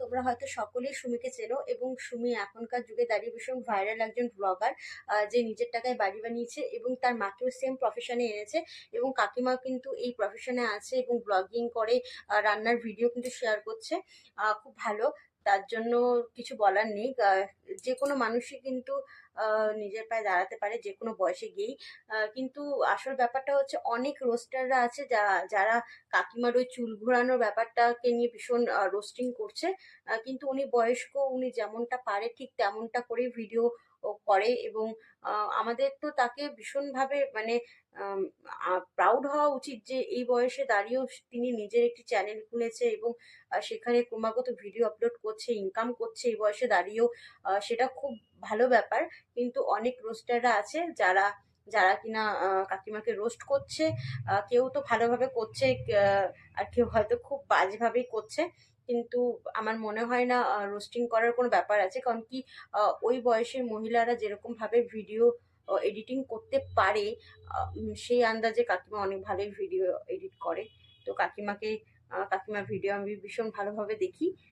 তোমরা হয়তো সকলেই সুমিকে চেনো এবং সুমি এখনকার যুগে দাঁড়িয়ে ভীষণ ভাইরাল একজন ব্লগার, যে নিজের টাকায় বাড়ি বানিয়েছে এবং তার মাকেও সেম প্রফেশনে এনেছে এবং কাকিমা কিন্তু এই প্রফেশনে আছে এবং ব্লগিং করে, রান্নার ভিডিও কিন্তু শেয়ার করছে। খুব ভালো। তার জন্য কিছু বলার নেই। যে কোনো মানুষই কিন্তু নিজের পায়ে দাঁড়াতে পারে যে কোনো বয়সে গিয়েই। কিন্তু আসল ব্যাপারটা হচ্ছে অনেক রোস্টাররা আছে যারা কাকিমার ওই চুল ঘোরানোর ব্যাপারটাকে নিয়ে ভীষণ রোস্টিং করছে। কিন্তু উনি বয়স্ক, উনি যেমনটা পারে ঠিক তেমনটা করে ভিডিও করে এবং আমাদের তো তাকে ভীষণভাবে মানে প্রাউড হওয়া উচিত যে এই বয়সে দাঁড়িয়েও তিনি নিজের একটি চ্যানেল খুলেছে এবং সেখানে ক্রমাগত ভিডিও আপলোড করছে, ইনকাম করছে এই বয়সে দাঁড়িয়েও। সেটা খুব ভালো ব্যাপার। কিন্তু অনেক রোস্টাররা আছে যারা যারা কিনা কাকিমাকে রোস্ট করছে। কেউ তো ভালোভাবে করছে, আর কেউ হয়তো খুব বাজেভাবেই করছে। কিন্তু আমার মনে হয় না রোস্টিং করার কোনো ব্যাপার আছে, কারণ কি ওই বয়সের মহিলারা যেরকম ভাবে ভিডিও এডিটিং করতে পারে, সেই আন্দাজে কাকিমা অনেক ভালোই ভিডিও এডিট করে। তো কাকিমার ভিডিও আমি ভীষণ ভালোভাবে দেখি।